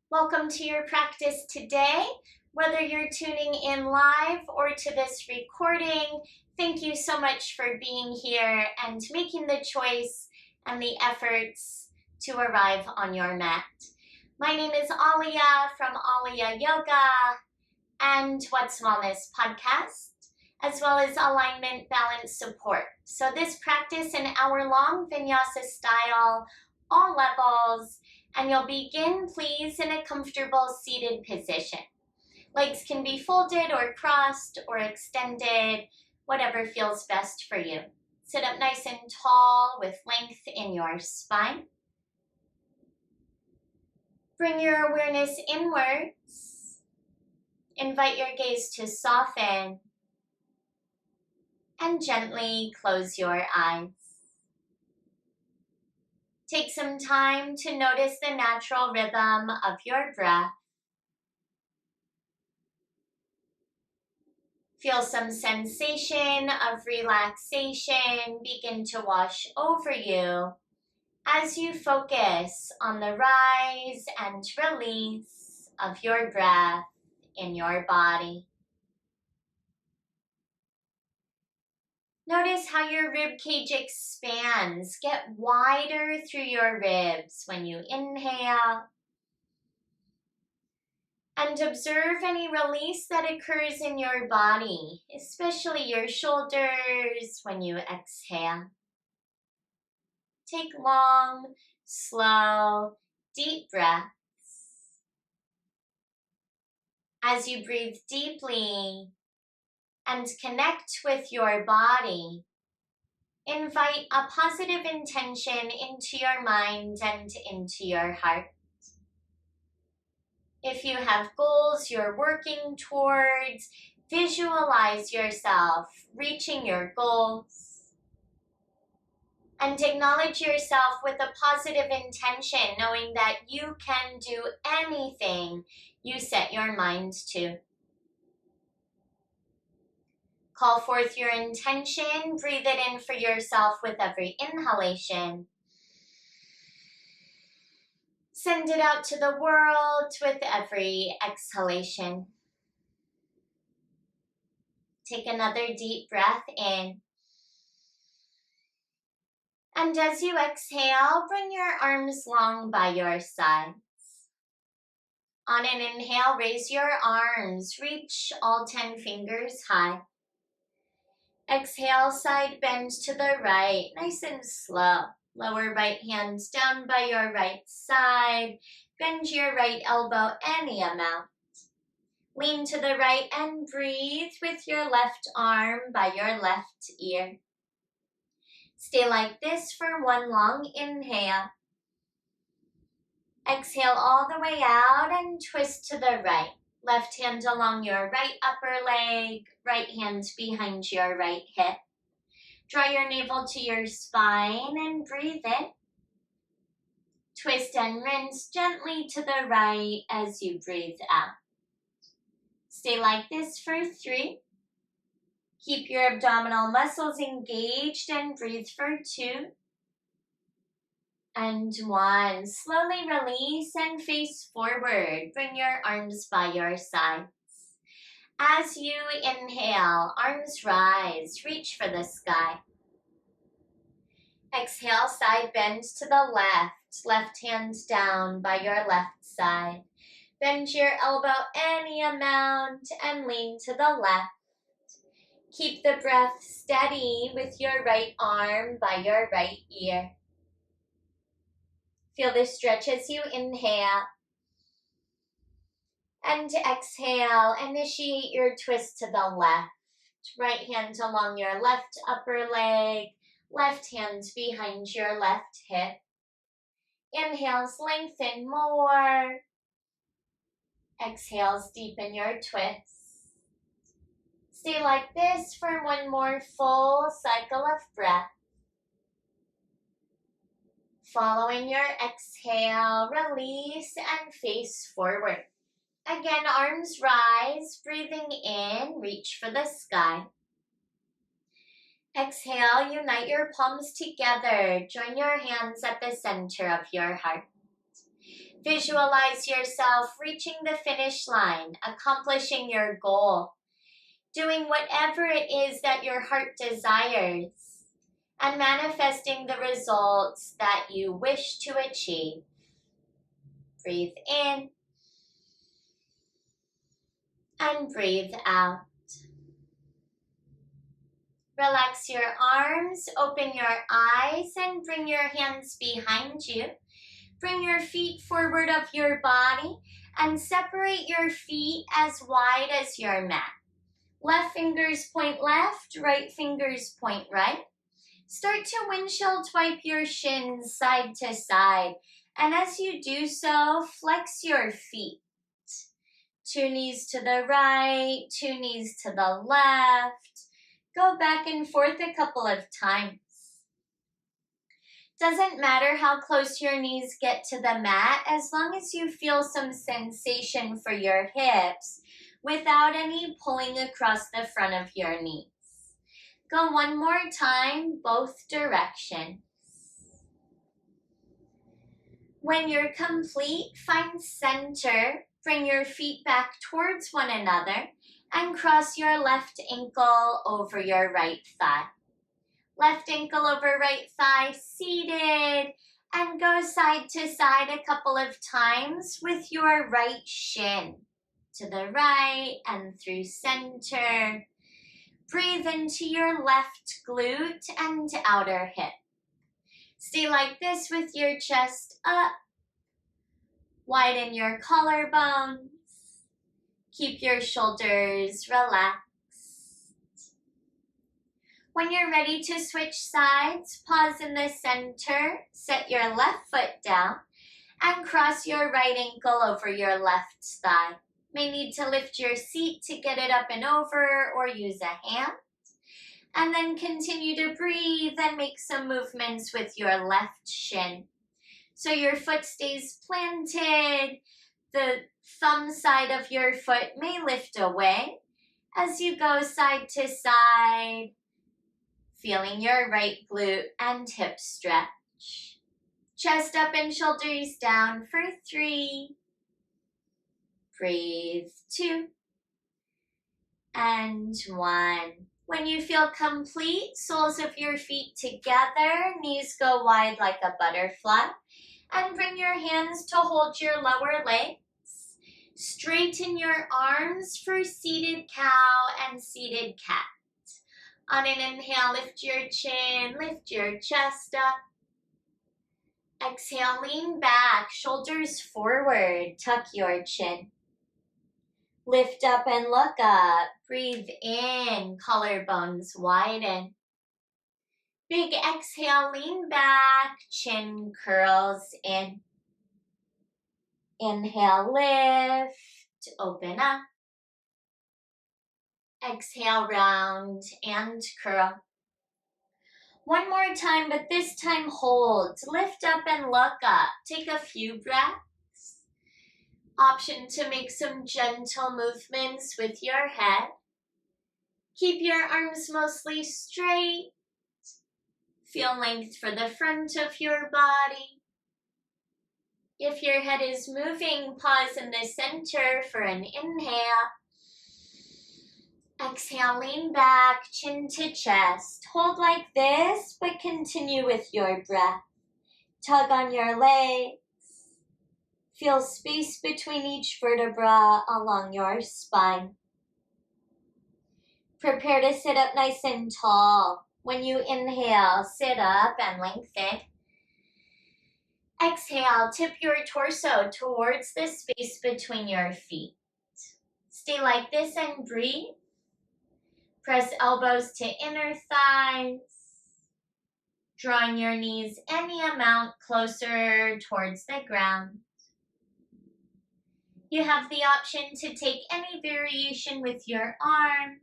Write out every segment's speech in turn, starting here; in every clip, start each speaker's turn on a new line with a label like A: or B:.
A: Welcome to your practice today. Whether you're tuning in live or to this recording, thank you so much for being here and making the choice and the efforts to arrive on your mat. My name is Alia from Alia Yoga and What's Wellness podcast, as well as alignment balance support. So this practice, an hour-long Vinyasa style, all levels, and you'll begin, please, in a comfortable seated position. Legs can be folded or crossed or extended, whatever feels best for you. Sit up nice and tall with length in your spine. Bring your awareness inwards. Invite your gaze to soften and gently close your eyes. Take some time to notice the natural rhythm of your breath. Feel some sensation of relaxation begin to wash over you as you focus on the rise and release of your breath in your body. Notice how your rib cage expands. Get wider through your ribs when you inhale. And observe any release that occurs in your body, especially your shoulders when you exhale. Take long, slow, deep breaths. As you breathe deeply and connect with your body, invite a positive intention into your mind and into your heart. If you have goals you're working towards, visualize yourself reaching your goals. And acknowledge yourself with a positive intention, knowing that you can do anything you set your mind to. Call forth your intention, breathe it in for yourself with every inhalation. Send it out to the world with every exhalation. Take another deep breath in. And as you exhale, bring your arms long by your sides. On an inhale, raise your arms, reach all 10 fingers high. Exhale, side bend to the right, nice and slow. Lower right hand down by your right side. Bend your right elbow any amount. Lean to the right and breathe with your left arm by your left ear. Stay like this for one long inhale. Exhale all the way out and twist to the right. Left hand along your right upper leg, right hand behind your right hip. Draw your navel to your spine and breathe in. Twist and rinse gently to the right as you breathe out. Stay like this for 3. Keep your abdominal muscles engaged and breathe for 2. And 1. Slowly release and face forward. Bring your arms by your sides. As you inhale, arms rise, reach for the sky. Exhale, side bend to the left. Left hand down by your left side. Bend your elbow any amount and lean to the left. Keep the breath steady with your right arm by your right ear. Feel the stretch as you inhale. And exhale, initiate your twist to the left. Right hand along your left upper leg. Left hand behind your left hip. Inhales, lengthen more. Exhales, deepen your twist. Stay like this for one more full cycle of breath. Following your exhale, release and face forward. Again, arms rise, breathing in, reach for the sky. Exhale, unite your palms together. Join your hands at the center of your heart. Visualize yourself reaching the finish line, accomplishing your goal, doing whatever it is that your heart desires, and manifesting the results that you wish to achieve. Breathe in and breathe out. Relax your arms, open your eyes, and bring your hands behind you. Bring your feet forward of your body and separate your feet as wide as your mat. Left fingers point left, right fingers point right. Start to windshield wipe your shins side to side. And as you do so, flex your feet. 2 knees to the right, 2 knees to the left. Go back and forth a couple of times. Doesn't matter how close your knees get to the mat, as long as you feel some sensation for your hips without any pulling across the front of your knees. Go one more time, both directions. When you're complete, find center. Bring your feet back towards one another and cross your left ankle over your right thigh. Left ankle over right thigh, seated, and go side to side a couple of times with your right shin. To the right and through center. Breathe into your left glute and outer hip. Stay like this with your chest up. Widen your collarbones. Keep your shoulders relaxed. When you're ready to switch sides, pause in the center, set your left foot down, and cross your right ankle over your left thigh. May need to lift your seat to get it up and over or use a hand. And then continue to breathe and make some movements with your left shin. So your foot stays planted. The thumb side of your foot may lift away as you go side to side, feeling your right glute and hip stretch. Chest up and shoulders down for 3. Breathe 2. And 1. When you feel complete, soles of your feet together, knees go wide like a butterfly, and bring your hands to hold your lower legs. Straighten your arms for seated cow and seated cat. On an inhale, lift your chin, lift your chest up. Exhale, lean back, shoulders forward, tuck your chin. Lift up and look up. Breathe in, collarbones widen. Big exhale, lean back, chin curls in. Inhale, lift, open up. Exhale, round and curl. One more time, but this time hold. Lift up and look up. Take a few breaths. Option to make some gentle movements with your head. Keep your arms mostly straight. Feel length for the front of your body. If your head is moving, pause in the center for an inhale. Exhale, lean back, chin to chest. Hold like this, but continue with your breath. Tug on your legs. Feel space between each vertebra along your spine. Prepare to sit up nice and tall. When you inhale, sit up and lengthen. Exhale, tip your torso towards the space between your feet. Stay like this and breathe. Press elbows to inner thighs. Drawing your knees any amount closer towards the ground. You have the option to take any variation with your arms.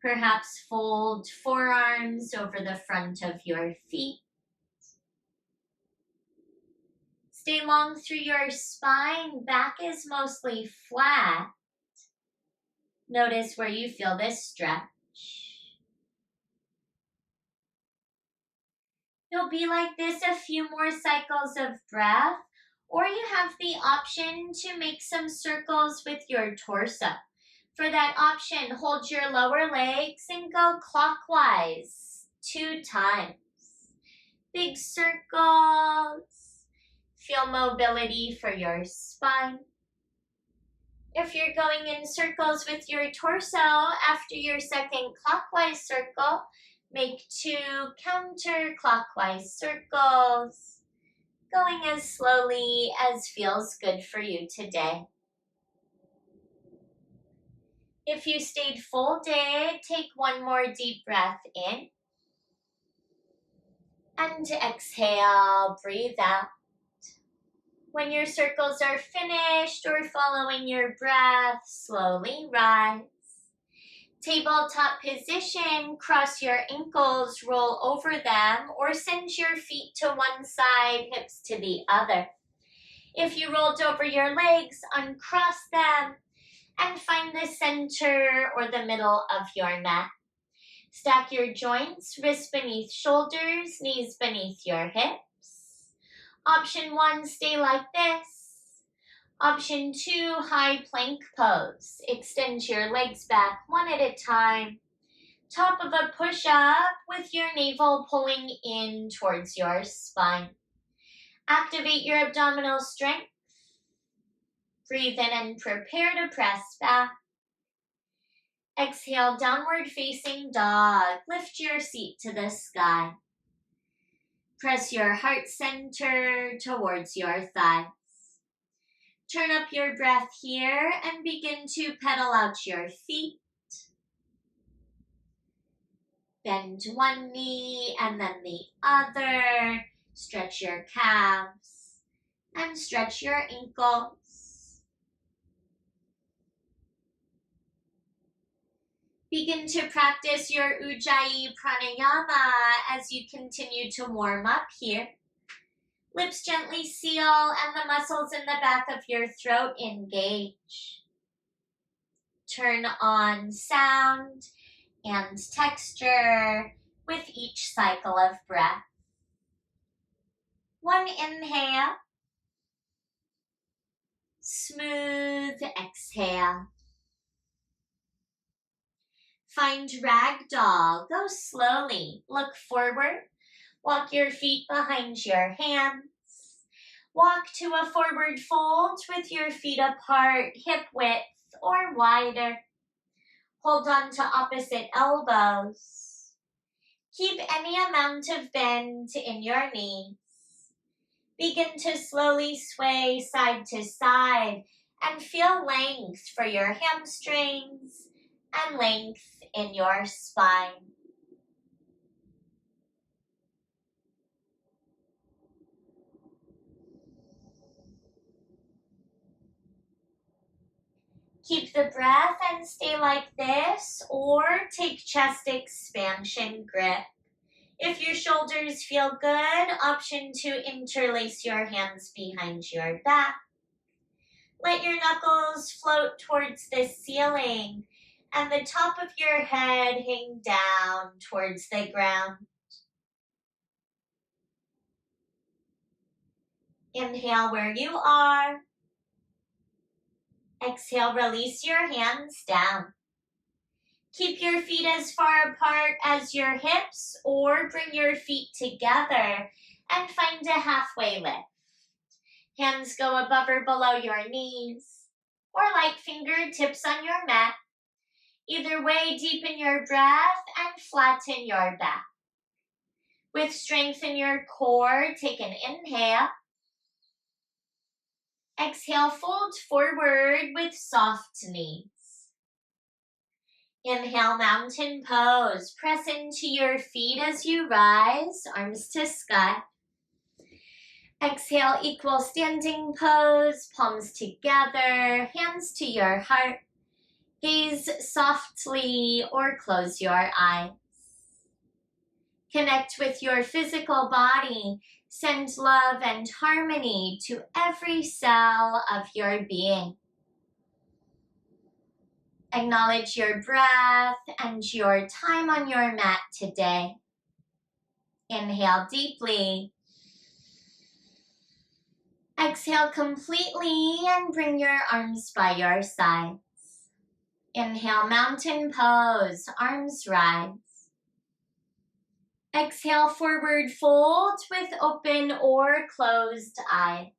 A: Perhaps fold forearms over the front of your feet. Stay long through your spine. Back is mostly flat. Notice where you feel this stretch. You'll be like this a few more cycles of breath, Or you have the option to make some circles with your torso. For that option, hold your lower legs and go clockwise 2 times. Big circles. Feel mobility for your spine. If you're going in circles with your torso, after your second clockwise circle, make 2 counterclockwise circles, going as slowly as feels good for you today. If you stayed full day, take one more deep breath in. And exhale, breathe out. When your circles are finished or following your breath, slowly rise. Tabletop position, cross your ankles, roll over them, or send your feet to one side, hips to the other. If you rolled over your legs, uncross them and find the center or the middle of your mat. Stack your joints, wrists beneath shoulders, knees beneath your hips. Option 1, stay like this. Option 2, high plank pose. Extend your legs back one at a time. Top of a push-up with your navel pulling in towards your spine. Activate your abdominal strength. Breathe in and prepare to press back. Exhale, downward facing dog. Lift your seat to the sky. Press your heart center towards your thighs. Turn up your breath here and begin to pedal out your feet. Bend one knee and then the other. Stretch your calves and stretch your ankles. Begin to practice your Ujjayi Pranayama as you continue to warm up here. Lips gently seal and the muscles in the back of your throat engage. Turn on sound and texture with each cycle of breath. One inhale. Smooth exhale. Find ragdoll. Go slowly. Look forward. Walk your feet behind your hands. Walk to a forward fold with your feet apart, hip width or wider. Hold on to opposite elbows. Keep any amount of bend in your knees. Begin to slowly sway side to side and feel length for your hamstrings and length in your spine. Keep the breath and stay like this, or take chest expansion grip. If your shoulders feel good, option 2, interlace your hands behind your back. Let your knuckles float towards the ceiling and the top of your head hang down towards the ground. Inhale where you are. Exhale, release your hands down. Keep your feet as far apart as your hips or bring your feet together and find a halfway lift. Hands go above or below your knees or like fingertips on your mat. Either way, deepen your breath and flatten your back. With strength in your core, take an inhale. Exhale, fold forward with soft knees. Inhale, mountain pose. Press into your feet as you rise, arms to sky. Exhale, equal standing pose, palms together, hands to your heart. Gaze softly or close your eyes. Connect with your physical body. Send love and harmony to every cell of your being. Acknowledge your breath and your time on your mat today. Inhale deeply. Exhale completely and bring your arms by your sides. Inhale, mountain pose, arms rise. Exhale, forward fold with open or closed eyes.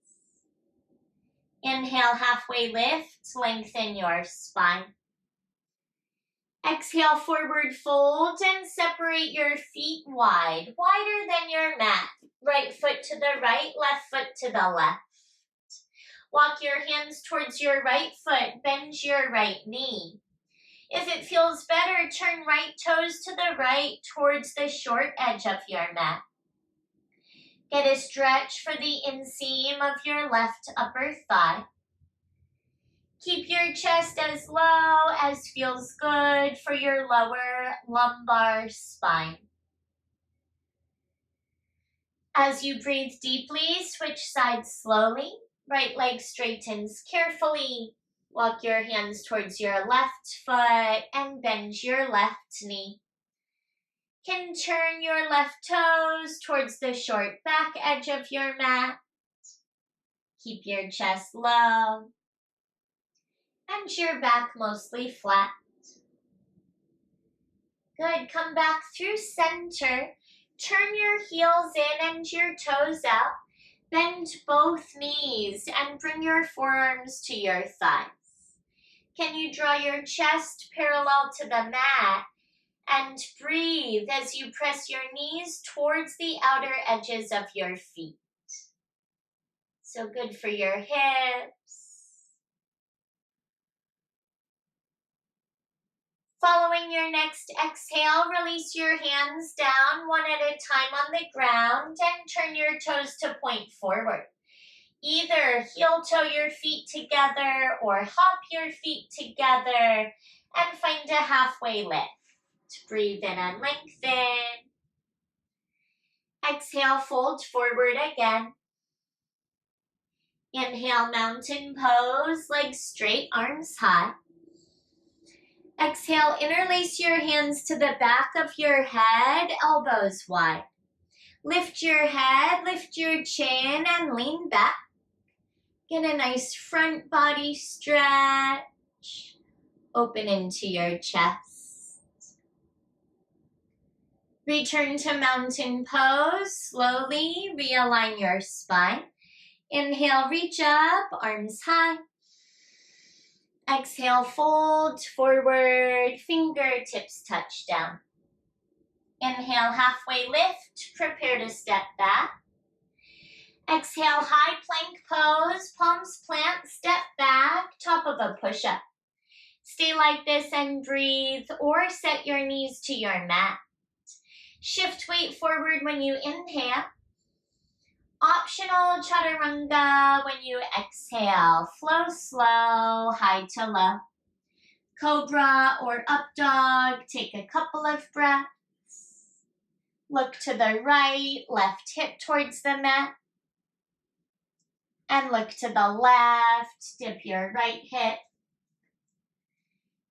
A: Inhale, halfway lift, lengthen your spine. Exhale, forward fold and separate your feet wide, wider than your mat. Right foot to the right, left foot to the left. Walk your hands towards your right foot, bend your right knee. If it feels better, turn right toes to the right towards the short edge of your mat. Get a stretch for the inseam of your left upper thigh. Keep your chest as low as feels good for your lower lumbar spine. As you breathe deeply, switch sides slowly. Right leg straightens carefully. Walk your hands towards your left foot and bend your left knee. Can turn your left toes towards the short back edge of your mat. Keep your chest low and your back mostly flat. Good, come back through center. Turn your heels in and your toes out. Bend both knees and bring your forearms to your thighs. Can you draw your chest parallel to the mat and breathe as you press your knees towards the outer edges of your feet? So good for your hips. Following your next exhale, release your hands down one at a time on the ground and turn your toes to point forward. Either heel toe your feet together or hop your feet together and find a halfway lift. Breathe in and lengthen. Exhale, fold forward again. Inhale, mountain pose, legs straight, arms high. Exhale, interlace your hands to the back of your head, elbows wide. Lift your head, lift your chin, and lean back. Get a nice front body stretch. Open into your chest. Return to mountain pose. Slowly realign your spine. Inhale, reach up, arms high. Exhale, fold forward, fingertips touch down. Inhale, halfway lift, prepare to step back. Exhale, high plank pose, palms plant, step back, top of a push-up. Stay like this and breathe, or set your knees to your mat. Shift weight forward when you inhale. Optional chaturanga when you exhale. Flow slow, high to low. Cobra or up dog, take a couple of breaths. Look to the right, left hip towards the mat. And look to the left, dip your right hip.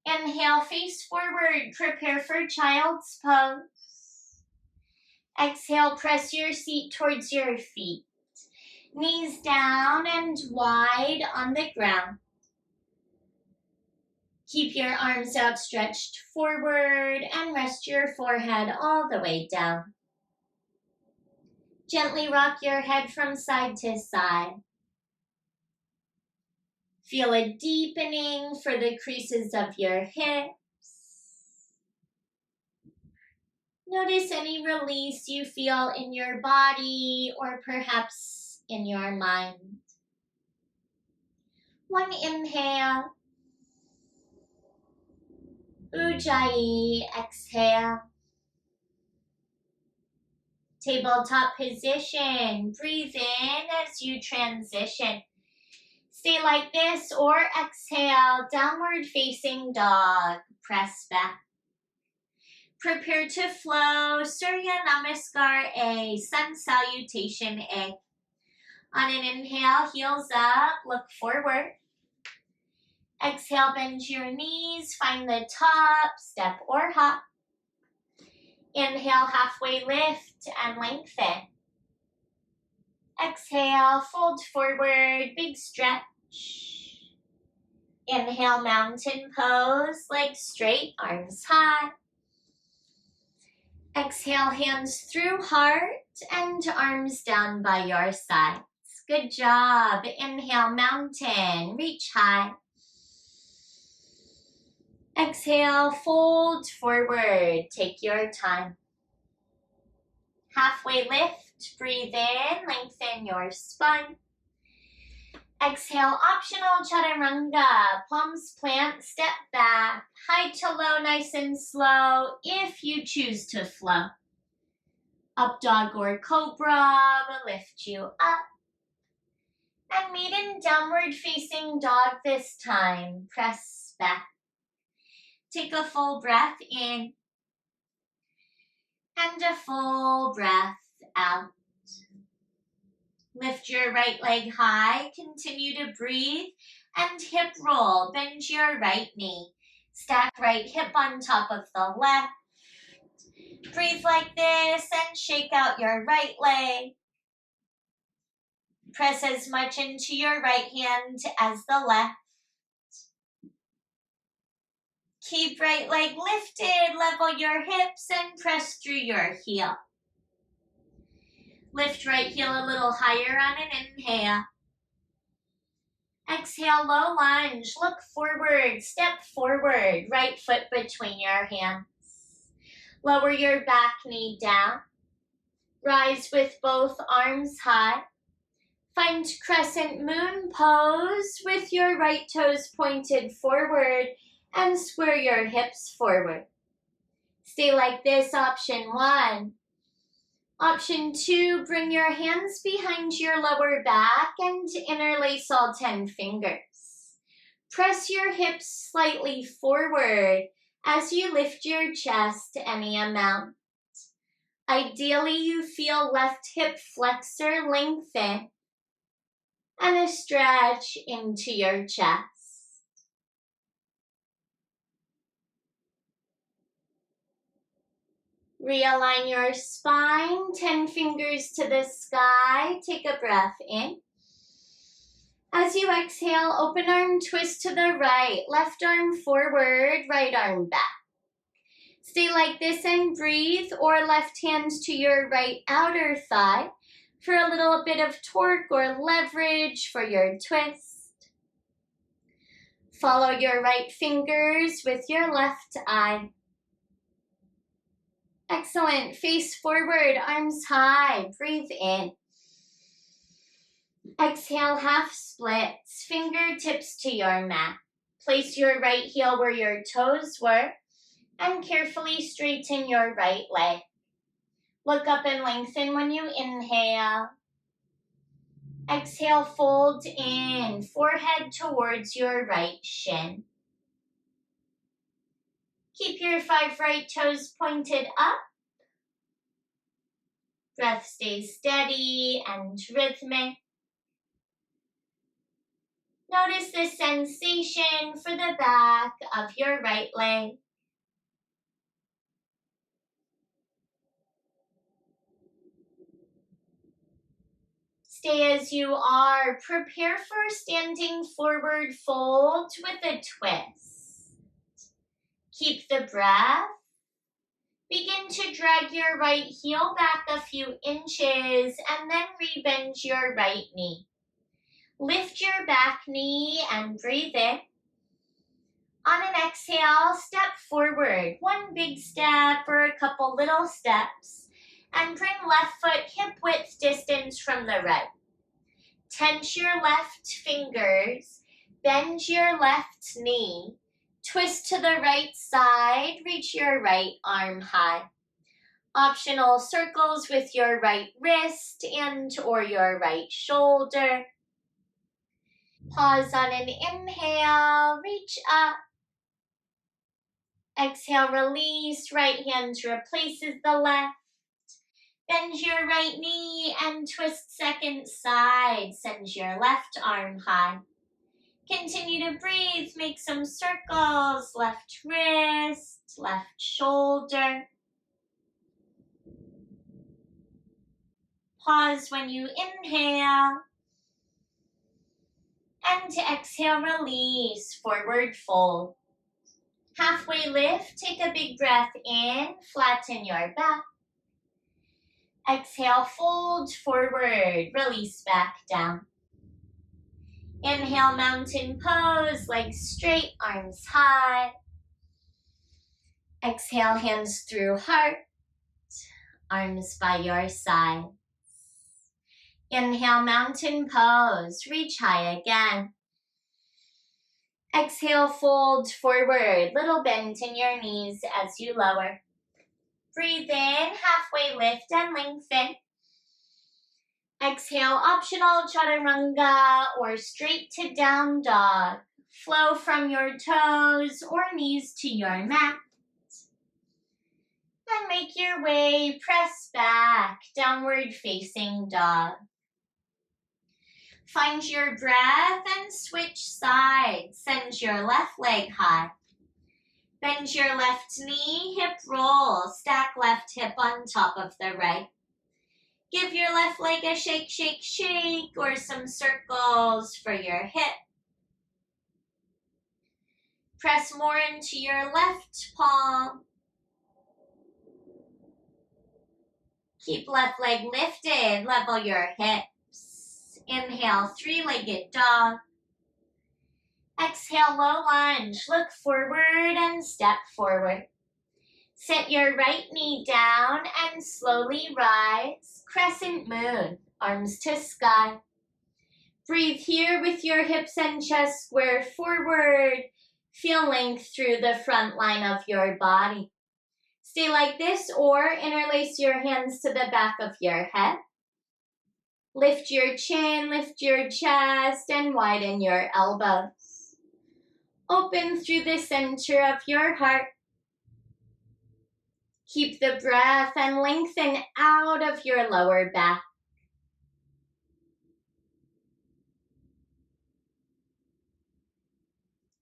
A: Inhale, face forward, prepare for child's pose. Exhale, press your seat towards your feet. Knees down and wide on the ground. Keep your arms outstretched forward and rest your forehead all the way down. Gently rock your head from side to side. Feel a deepening for the creases of your hips. Notice any release you feel in your body or perhaps in your mind. One inhale. Ujjayi, exhale. Tabletop position. Breathe in as you transition. Stay like this or exhale, downward facing dog. Press back. Prepare to flow, Surya Namaskar A, Sun Salutation A. On an inhale, heels up, look forward. Exhale, bend your knees, find the top, step or hop. Inhale, halfway lift and lengthen. Exhale, fold forward, big stretch. Inhale, mountain pose, legs straight, arms high. Exhale, hands through heart and arms down by your sides. Good job. Inhale, mountain, reach high. Exhale, fold forward, take your time. Halfway lift, breathe in, lengthen your spine. Exhale, optional chaturanga, palms plant, step back, high to low, nice and slow, if you choose to flow. Up dog or cobra will lift you up. And meet in downward facing dog this time, press back. Take a full breath in and a full breath out. Lift your right leg high, continue to breathe, and hip roll. Bend your right knee. Stack right hip on top of the left. Breathe like this and shake out your right leg. Press as much into your right hand as the left. Keep right leg lifted, level your hips and press through your heel. Lift right heel a little higher on an inhale. Exhale, low lunge, look forward, step forward, right foot between your hands. Lower your back knee down. Rise with both arms high. Find crescent moon pose with your right toes pointed forward and square your hips forward. Stay like this, option 1. Option 2, bring your hands behind your lower back and interlace all 10 fingers. Press your hips slightly forward as you lift your chest any amount. Ideally, you feel left hip flexor lengthen and a stretch into your chest. Realign your spine, 10 fingers to the sky. Take a breath in. As you exhale, open arm twist to the right, left arm forward, right arm back. Stay like this and breathe, or left hand to your right outer thigh for a little bit of torque or leverage for your twist. Follow your right fingers with your left eye. Excellent. Face forward, arms high. Breathe in. Exhale, half splits, fingertips to your mat. Place your right heel where your toes were and carefully straighten your right leg. Look up and lengthen when you inhale. Exhale, fold in, forehead towards your right shin. Keep your 5 right toes pointed up. Breath stays steady and rhythmic. Notice the sensation for the back of your right leg. Stay as you are. Prepare for standing forward fold with a twist. Keep the breath. Begin to drag your right heel back a few inches and then rebend your right knee. Lift your back knee and breathe in. On an exhale, step forward. One big step or a couple little steps. And bring left foot hip width distance from the right. Tense your left fingers. Bend your left knee. Twist to the right side. Reach your right arm high. Optional circles with your right wrist and or your right shoulder. Pause on an inhale. Reach up. Exhale, release. Right hand replaces the left. Bend your right knee and twist second side. Send your left arm high. Continue to breathe. Make some circles. Left wrist, left shoulder. Pause when you inhale. And exhale, release, forward fold. Halfway lift, take a big breath in, flatten your back. Exhale, fold forward, release back down. Inhale, mountain pose, legs straight, arms high. Exhale, hands through heart, arms by your side. Inhale, mountain pose, reach high again. Exhale, fold forward, little bend in your knees as you lower. Breathe in, halfway lift and lengthen. Exhale, optional chaturanga or straight to down dog. Flow from your toes or knees to your mat. And make your way, press back, downward facing dog. Find your breath and switch sides. Send your left leg high. Bend your left knee, hip roll. Stack left hip on top of the right. Give your left leg a shake, shake, shake, or some circles for your hip. Press more into your left palm. Keep left leg lifted, level your hips. Inhale, three-legged dog. Exhale, low lunge. Look forward and step forward. Set your right knee down and slowly rise. Crescent moon, arms to sky. Breathe here with your hips and chest square forward. Feel length through the front line of your body. Stay like this or interlace your hands to the back of your head. Lift your chin, lift your chest, and widen your elbows. Open through the center of your heart. Keep the breath and lengthen out of your lower back.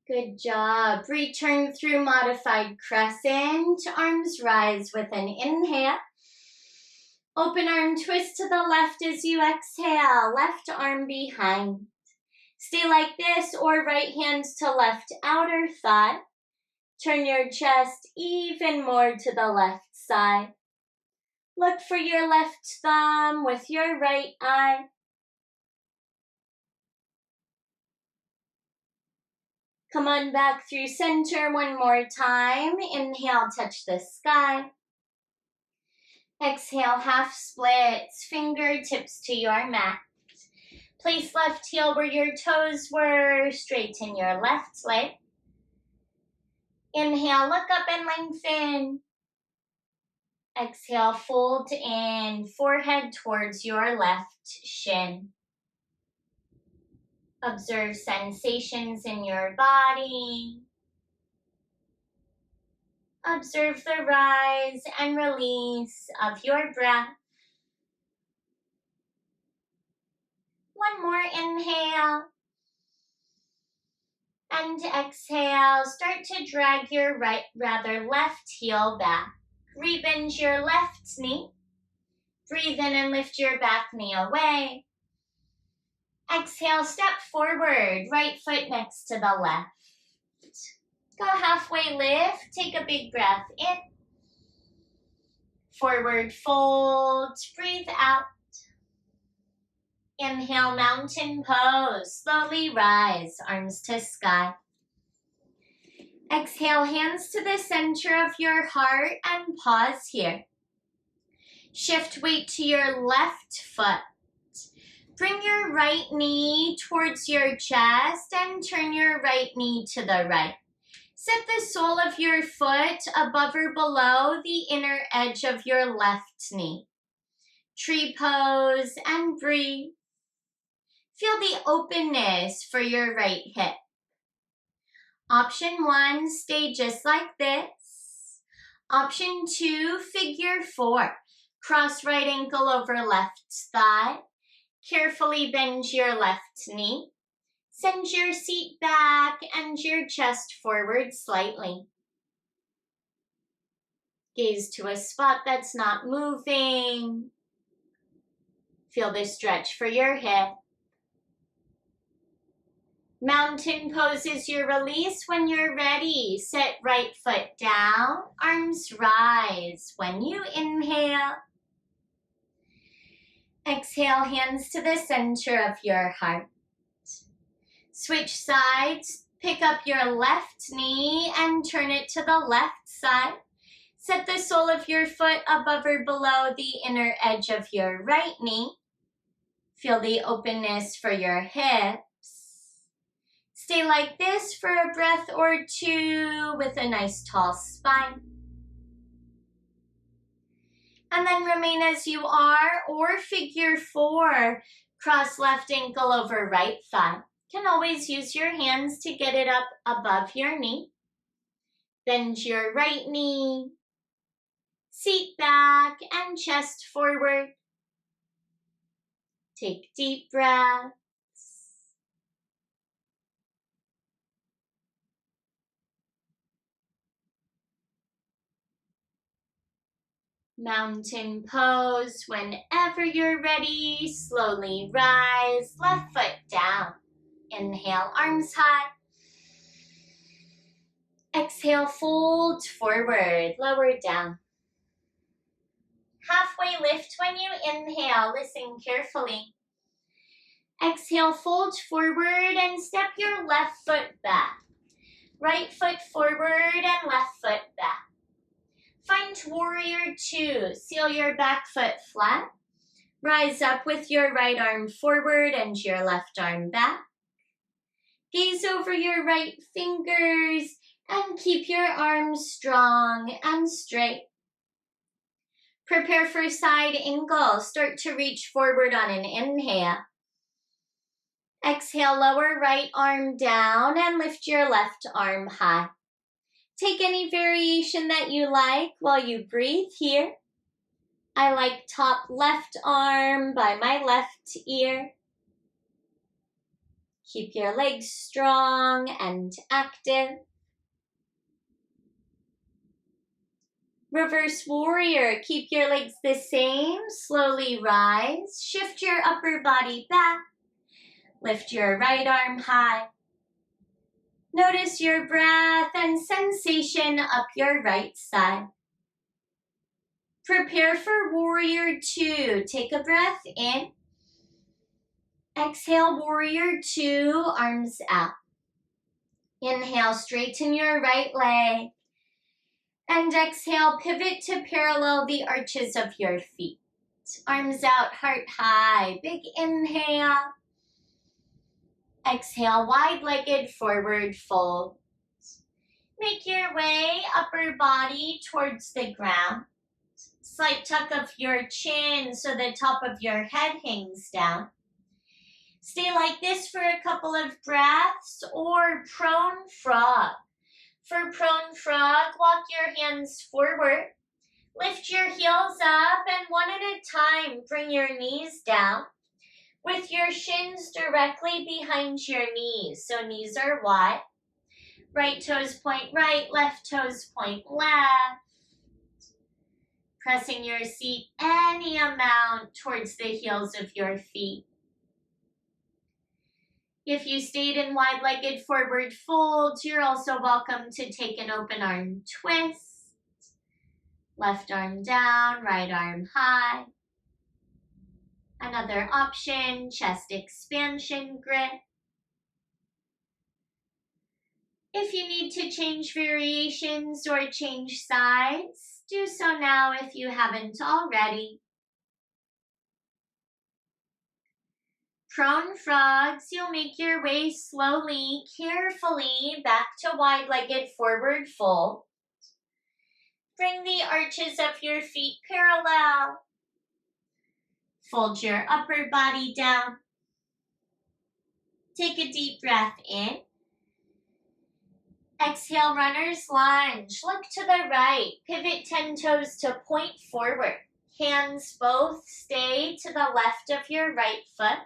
A: Good job. Return through modified crescent. Arms rise with an inhale. Open arm twist to the left as you exhale. Left arm behind. Stay like this or right hand to left outer thigh. Turn your chest even more to the left side. Look for your left thumb with your right eye. Come on back through center one more time. Inhale, touch the sky. Exhale, half splits, fingertips to your mat. Place left heel where your toes were, straighten your left leg. Inhale, look up and lengthen. Exhale, fold in, forehead towards your left shin. Observe sensations in your body. Observe the rise and release of your breath. One more inhale. And exhale, start to drag your left heel back. Rebend your left knee. Breathe in and lift your back knee away. Exhale, step forward, right foot next to the left. Go halfway lift, take a big breath in. Forward fold, breathe out. Inhale, mountain pose, slowly rise, arms to sky. Exhale, hands to the center of your heart and pause here. Shift weight to your left foot. Bring your right knee towards your chest and turn your right knee to the right. Set the sole of your foot above or below the inner edge of your left knee. Tree pose and breathe. Feel the openness for your right hip. Option 1, stay just like this. Option 2, figure 4. Cross right ankle over left thigh. Carefully bend your left knee. Send your seat back and your chest forward slightly. Gaze to a spot that's not moving. Feel the stretch for your hip. Mountain pose is your release. When you're ready, set right foot down, arms rise. When you inhale, exhale, hands to the center of your heart. Switch sides, pick up your left knee and turn it to the left side. Set the sole of your foot above or below the inner edge of your right knee. Feel the openness for your hips. Stay like this for a breath or two with a nice tall spine. And then remain as you are, or figure four. Cross left ankle over right thigh. Can always use your hands to get it up above your knee. Bend your right knee. Seat back and chest forward. Take deep breaths. Mountain pose. Whenever you're ready, slowly rise, left foot down. Inhale, arms high. Exhale, fold forward, lower down. Halfway lift when you inhale, listen carefully. Exhale, fold forward and step your left foot back. Right foot forward and left foot back. Find warrior two. Seal your back foot flat. Rise up with your right arm forward and your left arm back. Gaze over your right fingers and keep your arms strong and straight. Prepare for side angle. Start to reach forward on an inhale. Exhale, lower right arm down and lift your left arm high. Take any variation that you like while you breathe here. I like top left arm by my left ear. Keep your legs strong and active. Reverse warrior. Keep your legs the same. Slowly rise. Shift your upper body back. Lift your right arm high. Notice your breath and sensation up your right side. Prepare for warrior two. Take a breath in. Exhale, warrior two, arms out. Inhale, straighten your right leg. And exhale, pivot to parallel the arches of your feet. Arms out, heart high. Big inhale. Exhale, wide-legged forward fold. Make your way, upper body towards the ground. Slight tuck of your chin so the top of your head hangs down. Stay like this for a couple of breaths, or prone frog. For prone frog, walk your hands forward. Lift your heels up and one at a time, bring your knees down. With your shins directly behind your knees, so knees are wide. Right toes point right, left toes point left. Pressing your seat any amount towards the heels of your feet. If you stayed in wide-legged forward folds, you're also welcome to take an open arm twist. Left arm down, right arm high. Another option, chest expansion grip. If you need to change variations or change sides, do so now if you haven't already. Prone frogs, you'll make your way slowly, carefully back to wide-legged forward fold. Bring the arches of your feet parallel. Fold your upper body down. Take a deep breath in. Exhale, runner's lunge. Look to the right. Pivot 10 toes to point forward. Hands both stay to the left of your right foot.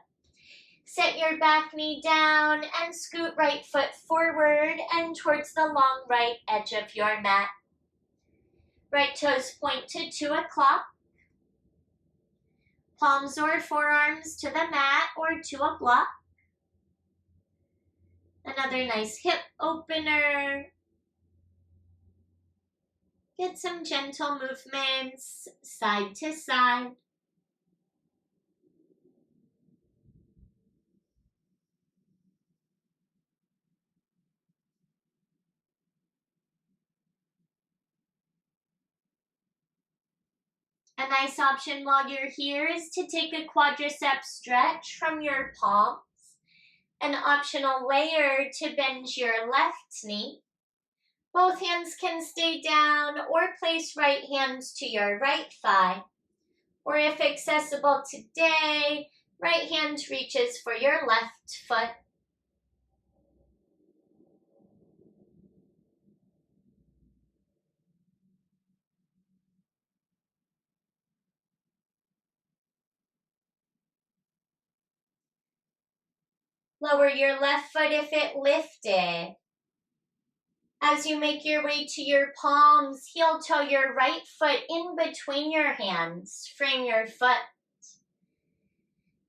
A: Set your back knee down and scoot right foot forward and towards the long right edge of your mat. Right toes point to 2 o'clock. Palms or forearms to the mat or to a block. Another nice hip opener. Get some gentle movements side to side. A nice option while you're here is to take a quadricep stretch from your palms. An optional layer to bend your left knee. Both hands can stay down or place right hand to your right thigh. Or if accessible today, right hand reaches for your left foot. Lower your left foot if it lifted. As you make your way to your palms, heel toe your right foot in between your hands. Frame your foot.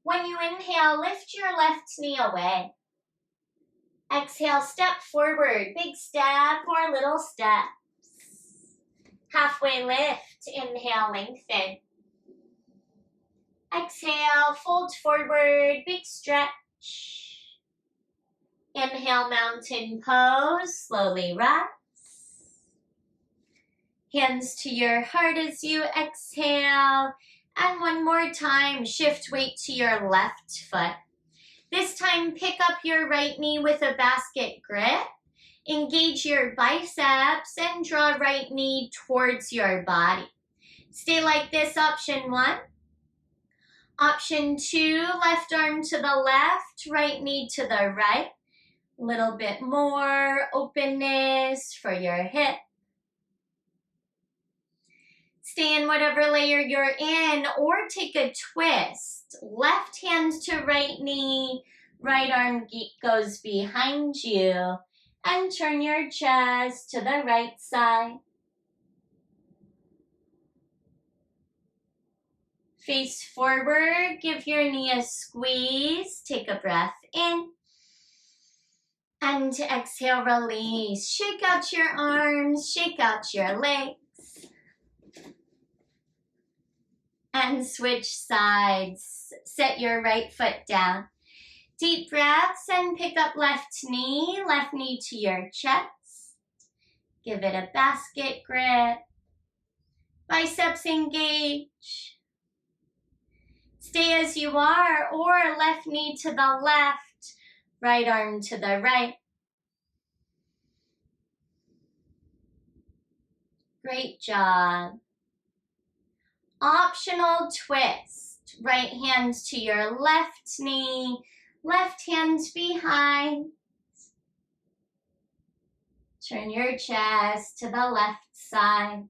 A: When you inhale, lift your left knee away. Exhale, step forward, big step or little steps. Halfway lift, inhale, lengthen. Exhale, fold forward, big stretch. Inhale, mountain pose, slowly rise. Hands to your heart as you exhale. And one more time, shift weight to your left foot. This time, pick up your right knee with a basket grip. Engage your biceps and draw right knee towards your body. Stay like this, option 1. Option 2, left arm to the left, right knee to the right. Little bit more openness for your hip. Stay in whatever layer you're in or take a twist. Left hand to right knee, right arm goes behind you, and turn your chest to the right side. Face forward, give your knee a squeeze, take a breath in. And exhale, release. Shake out your arms, shake out your legs. And switch sides. Set your right foot down. Deep breaths and pick up left knee to your chest. Give it a basket grip. Biceps engage. Stay as you are, or left knee to the left. Right arm to the right. Great job. Optional twist. Right hand to your left knee. Left hand behind. Turn your chest to the left side.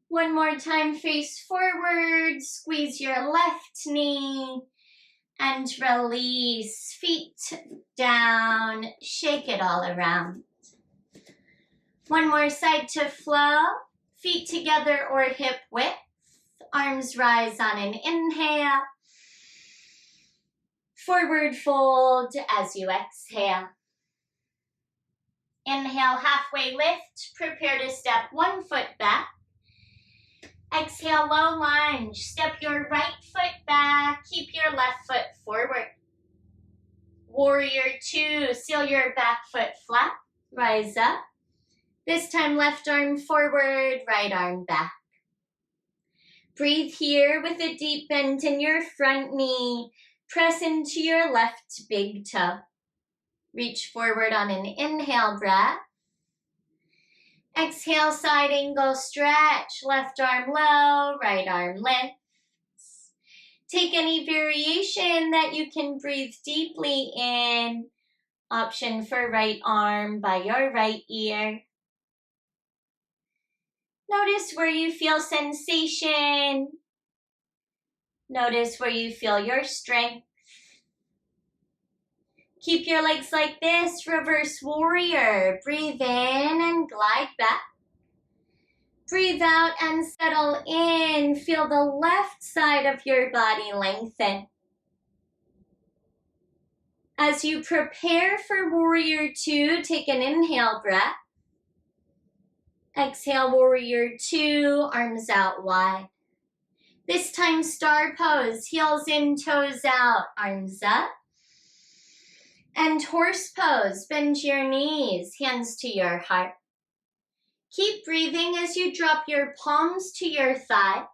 A: One more time, face forward, squeeze your left knee, and release. Feet down, shake it all around. One more side to flow, feet together or hip width. Arms rise on an inhale. Forward fold as you exhale. Inhale, halfway lift, prepare to step one foot back. Exhale, low lunge. Step your right foot back. Keep your left foot forward. Warrior 2. Seal your back foot flat. Rise up. This time, left arm forward, right arm back. Breathe here with a deep bend in your front knee. Press into your left big toe. Reach forward on an inhale breath. Exhale, side angle stretch, left arm low, right arm lifts. Take any variation that you can breathe deeply in. Option for right arm by your right ear. Notice where you feel sensation. Notice where you feel your strength. Keep your legs like this, reverse warrior. Breathe in and glide back. Breathe out and settle in. Feel the left side of your body lengthen. As you prepare for Warrior Two, take an inhale breath. Exhale, Warrior Two, arms out wide. This time, star pose, heels in, toes out, arms up. And horse pose, bend your knees, hands to your heart. Keep breathing as you drop your palms to your thighs.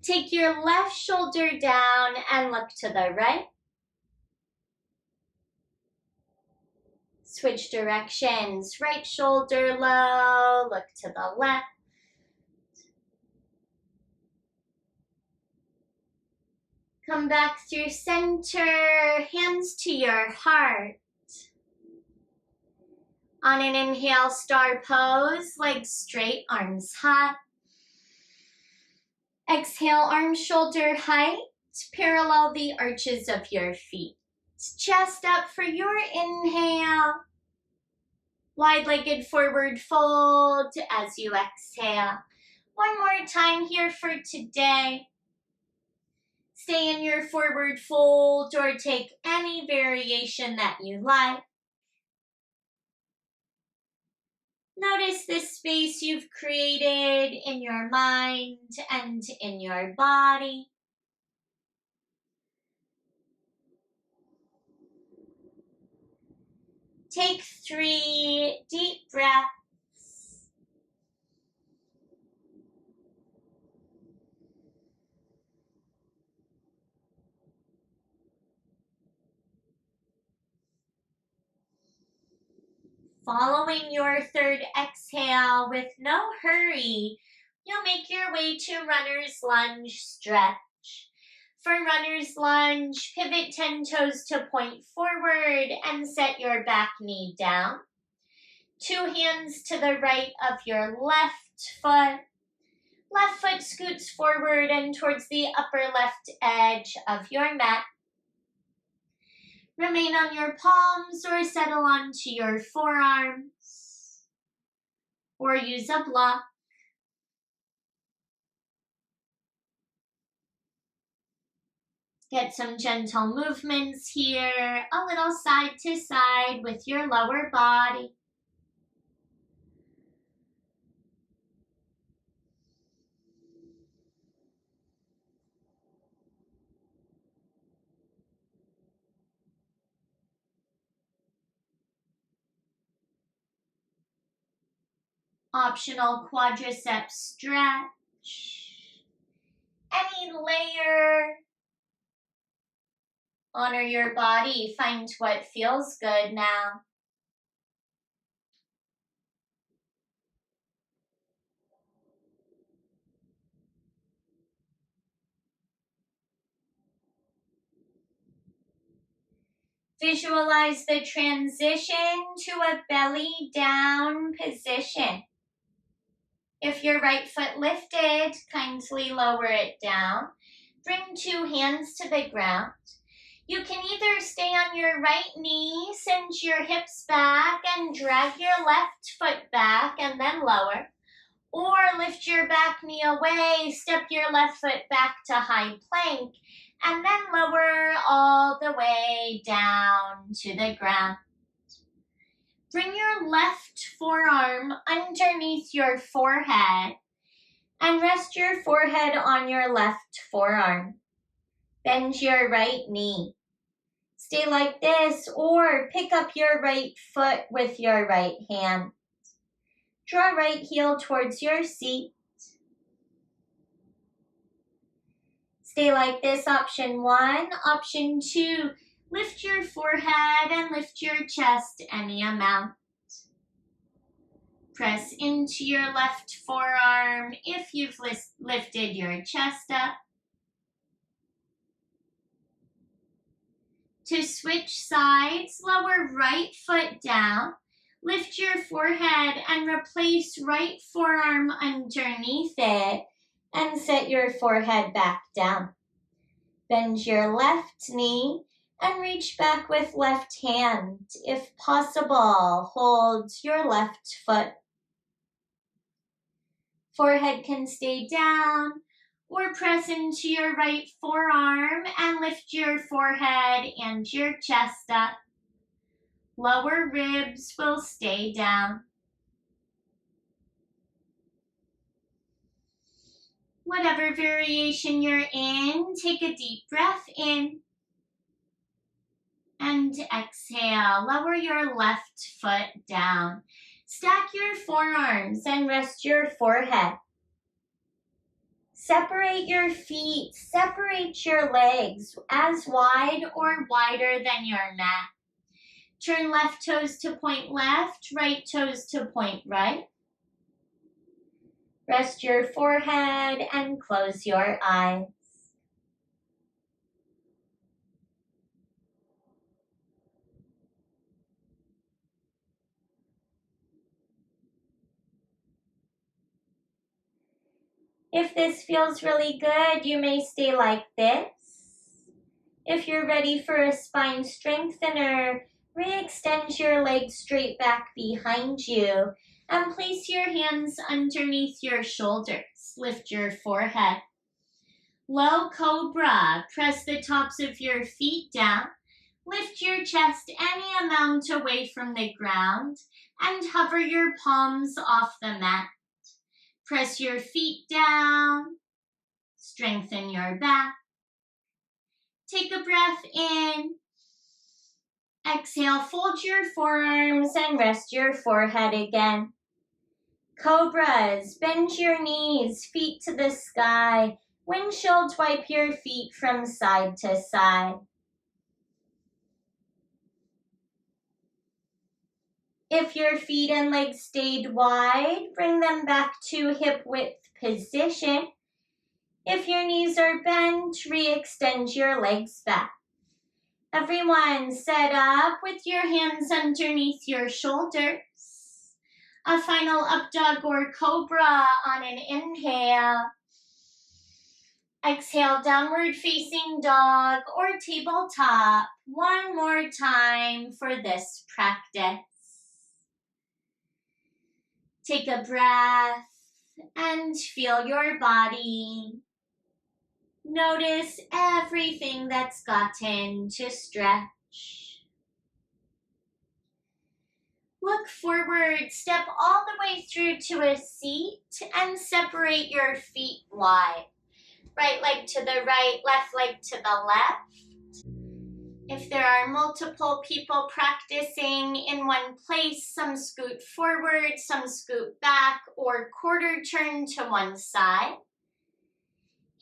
A: Take your left shoulder down and look to the right. Switch directions, right shoulder low, look to the left. Come back through center, hands to your heart. On an inhale, star pose, legs straight, arms high. Exhale, arms shoulder height, parallel the arches of your feet. Chest up for your inhale. Wide-legged forward fold as you exhale. One more time here for today. Stay in your forward fold or take any variation that you like. Notice this space you've created in your mind and in your body. Take 3 deep breaths. Following your third exhale with no hurry, you'll make your way to runner's lunge stretch. For runner's lunge, pivot 10 toes to point forward and set your back knee down. 2 hands to the right of your left foot. Left foot scoots forward and towards the upper left edge of your mat. Remain on your palms or settle onto your forearms. Or use a block. Get some gentle movements here, a little side to side with your lower body. Optional quadricep stretch. Any layer. Honor your body. Find what feels good now. Visualize the transition to a belly down position. If your right foot lifted, kindly lower it down. Bring 2 hands to the ground. You can either stay on your right knee, cinch your hips back, and drag your left foot back and then lower. Or lift your back knee away, step your left foot back to high plank, and then lower all the way down to the ground. Bring your left forearm underneath your forehead and rest your forehead on your left forearm. Bend your right knee. Stay like this or pick up your right foot with your right hand. Draw right heel towards your seat. Stay like this, option 1. Option 2, lift your forehead and lift your chest any amount. Press into your left forearm if you've lifted your chest up. To switch sides, lower right foot down, lift your forehead and replace right forearm underneath it and set your forehead back down. Bend your left knee and reach back with left hand. If possible, hold your left foot. Forehead can stay down, or press into your right forearm and lift your forehead and your chest up. Lower ribs will stay down. Whatever variation you're in, take a deep breath in. And exhale, lower your left foot down. Stack your forearms and rest your forehead. Separate your feet, separate your legs as wide or wider than your mat. Turn left toes to point left, right toes to point right. Rest your forehead and close your eyes. If this feels really good, you may stay like this. If you're ready for a spine strengthener, re-extend your legs straight back behind you and place your hands underneath your shoulders. Lift your forehead. Low cobra, press the tops of your feet down. Lift your chest any amount away from the ground and hover your palms off the mat. Press your feet down. Strengthen your back. Take a breath in. Exhale, fold your forearms and rest your forehead again. Cobras, bend your knees, feet to the sky. Windshield wipe your feet from side to side. If your feet and legs stayed wide, bring them back to hip width position. If your knees are bent, re-extend your legs back. Everyone, set up with your hands underneath your shoulders. A final up dog or cobra on an inhale. Exhale, downward facing dog or tabletop. One more time for this practice. Take a breath and feel your body. Notice everything that's gotten to stretch. Look forward, step all the way through to a seat and separate your feet wide. Right leg to the right, left leg to the left. If there are multiple people practicing in one place, some scoot forward, some scoot back, or quarter turn to one side.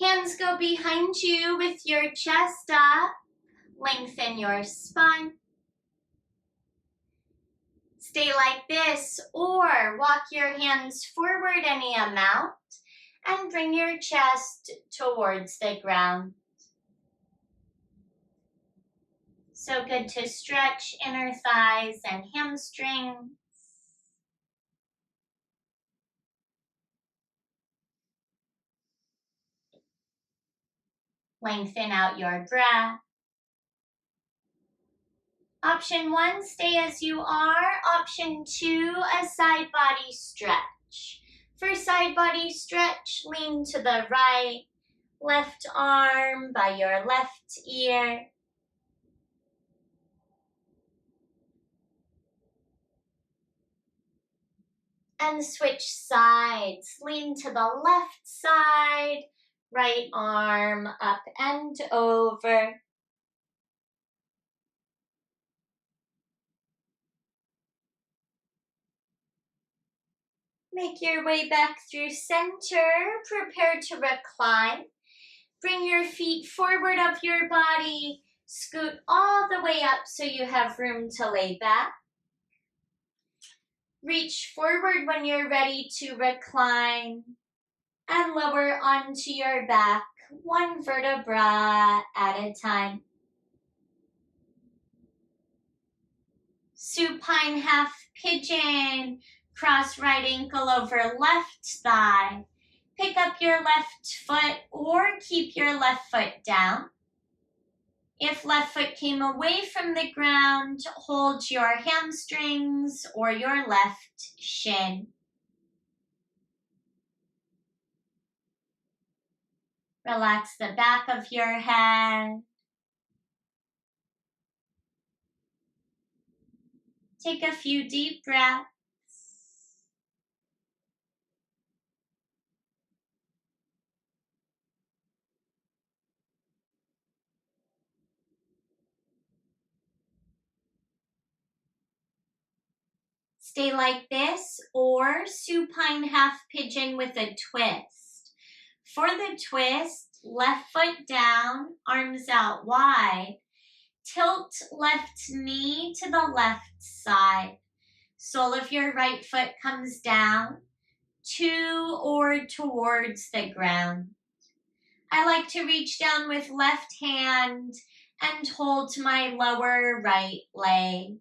A: Hands go behind you with your chest up. Lengthen your spine. Stay like this, or walk your hands forward any amount and bring your chest towards the ground. So good to stretch inner thighs and hamstrings. Lengthen out your breath. Option 1, stay as you are. Option 2, a side body stretch. For side body stretch, lean to the right, left arm by your left ear. And switch sides. Lean to the left side, right arm up and over. Make your way back through center. Prepare to recline. Bring your feet forward of your body. Scoot all the way up so you have room to lay back. Reach forward when you're ready to recline and lower onto your back, one vertebra at a time. Supine half pigeon, cross right ankle over left thigh. Pick up your left foot or keep your left foot down. If left foot came away from the ground, hold your hamstrings or your left shin. Relax the back of your head. Take a few deep breaths. Stay like this or supine half pigeon with a twist. For the twist, left foot down, arms out wide. Tilt left knee to the left side. Sole of your right foot comes down to or towards the ground. I like to reach down with left hand and hold my lower right leg.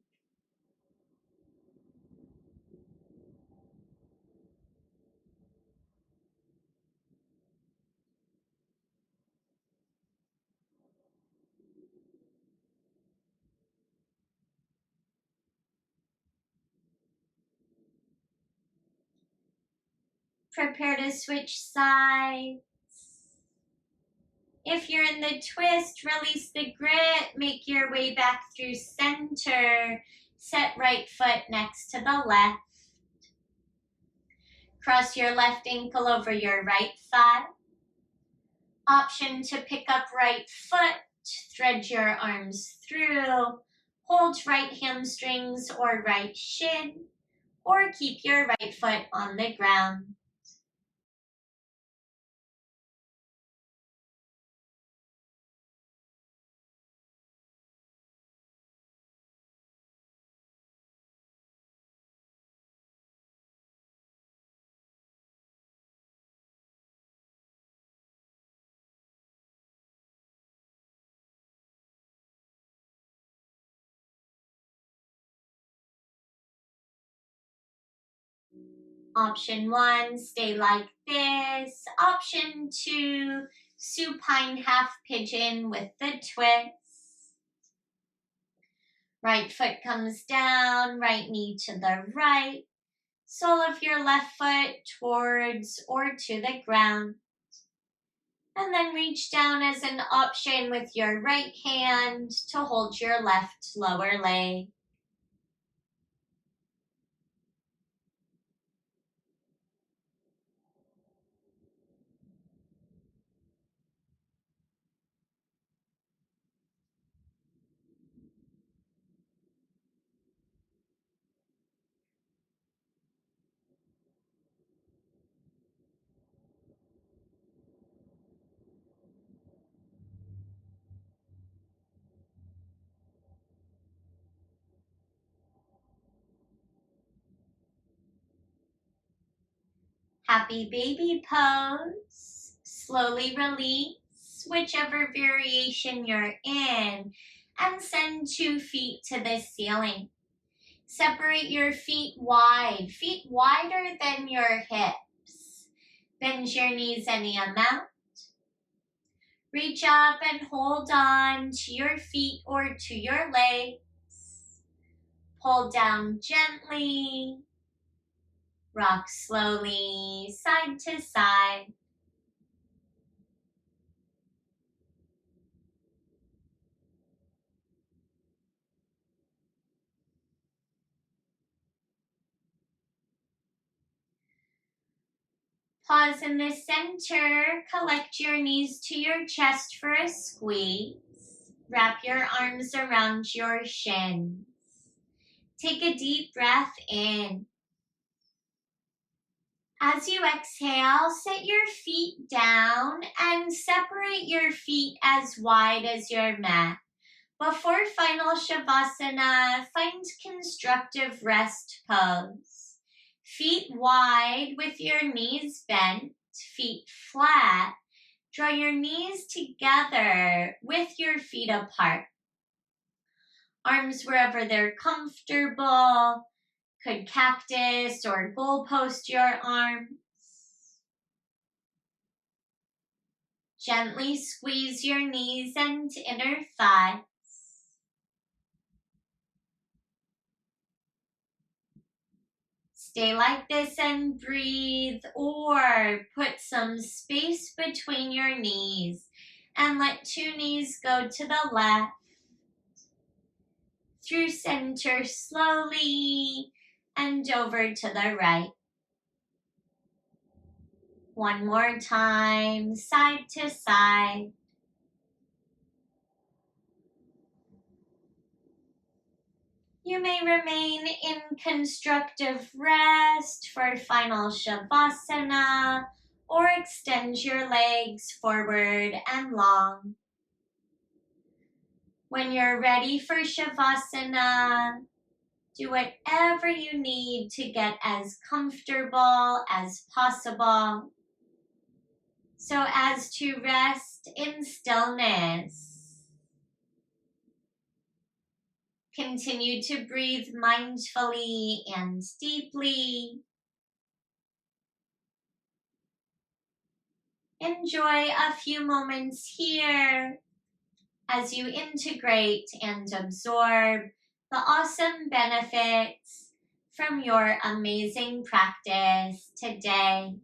A: Prepare to switch sides. If you're in the twist, release the grip, make your way back through center. Set right foot next to the left. Cross your left ankle over your right thigh. Option to pick up right foot, thread your arms through, hold right hamstrings or right shin, or keep your right foot on the ground. Option 1, stay like this. Option 2, supine half pigeon with the twist. Right foot comes down, right knee to the right. Sole of your left foot towards or to the ground. And then reach down as an option with your right hand to hold your left lower leg. Happy baby pose. Slowly release whichever variation you're in and send 2 feet to the ceiling. Separate your feet wider than your hips. Bend your knees any amount. Reach up and hold on to your feet or to your legs. Pull down gently. Rock slowly side to side. Pause in the center. Collect your knees to your chest for a squeeze. Wrap your arms around your shins. Take a deep breath in. As you exhale, sit your feet down and separate your feet as wide as your mat. Before final Shavasana, find constructive rest pose. Feet wide with your knees bent, feet flat. Draw your knees together with your feet apart. Arms wherever they're comfortable. Could cactus or goalpost your arms. Gently squeeze your knees and inner thighs. Stay like this and breathe, or put some space between your knees and let 2 knees go to the left, through center slowly, and over to the right. One more time, side to side. You may remain in constructive rest for final Shavasana, or extend your legs forward and long. When you're ready for Shavasana, do whatever you need to get as comfortable as possible, so as to rest in stillness. Continue to breathe mindfully and deeply. Enjoy a few moments here as you integrate and absorb the awesome benefits from your amazing practice today.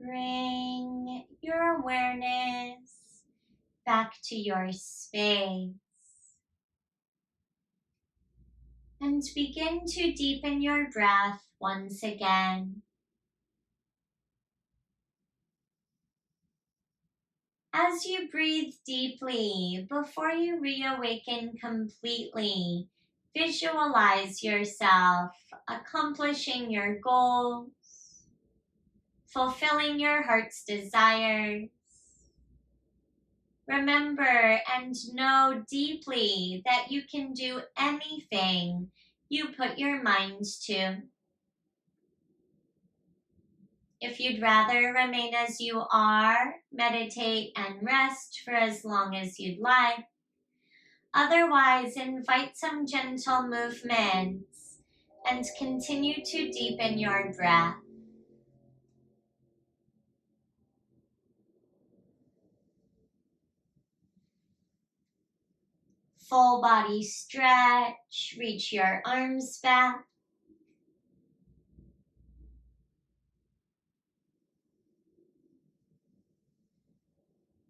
A: Bring your awareness back to your space and begin to deepen your breath once again. As you breathe deeply, before you reawaken completely, visualize yourself accomplishing your goals, fulfilling your heart's desires. Remember and know deeply that you can do anything you put your mind to. If you'd rather remain as you are, meditate and rest for as long as you'd like. Otherwise, invite some gentle movements and continue to deepen your breath. Full body stretch, reach your arms back.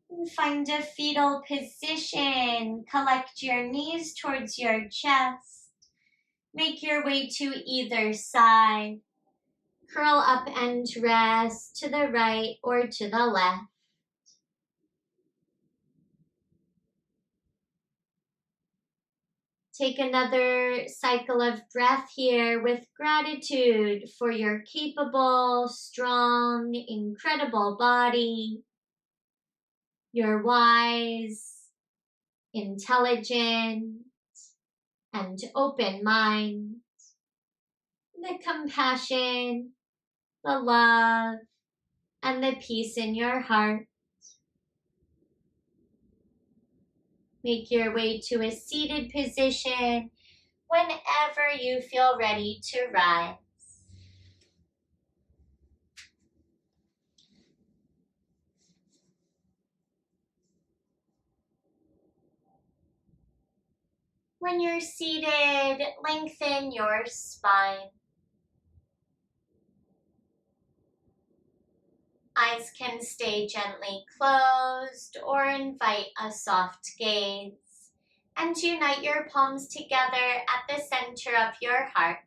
A: And find a fetal position. Collect your knees towards your chest. Make your way to either side. Curl up and rest to the right or to the left. Take another cycle of breath here with gratitude for your capable, strong, incredible body, your wise, intelligent, and open mind, the compassion, the love, and the peace in your heart. Make your way to a seated position whenever you feel ready to rise. When you're seated, lengthen your spine. Eyes can stay gently closed or invite a soft gaze. And unite your palms together at the center of your heart.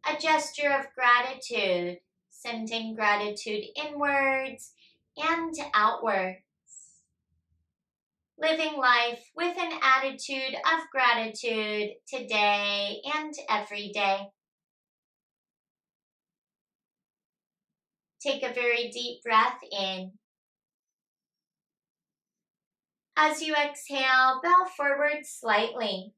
A: A gesture of gratitude, sending gratitude inwards and outwards. Living life with an attitude of gratitude today and every day. Take a very deep breath in. As you exhale, bow forward slightly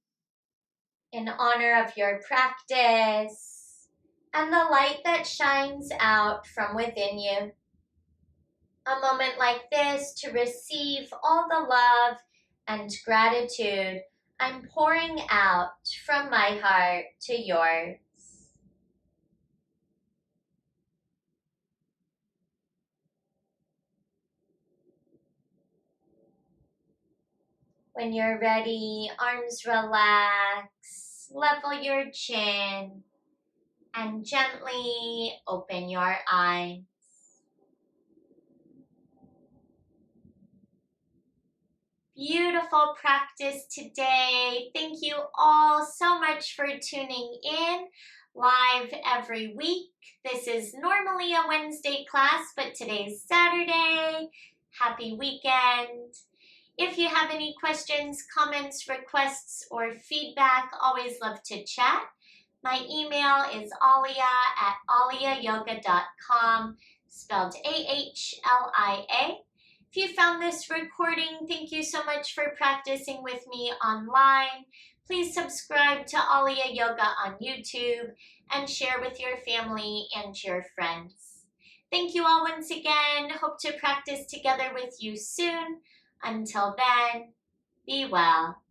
A: in honor of your practice and the light that shines out from within you. A moment like this to receive all the love and gratitude I'm pouring out from my heart to yours. When you're ready, arms relax, level your chin, and gently open your eyes. Beautiful practice today. Thank you all so much for tuning in live every week. This is normally a Wednesday class, but today's Saturday. Happy weekend. If you have any questions, comments, requests, or feedback, always love to chat. My email is alia@aliayoga.com, spelled AHLIA. If you found this recording, thank you so much for practicing with me online. Please subscribe to Alia Yoga on YouTube and share with your family and your friends. Thank you all once again. Hope to practice together with you soon. Until then, be well.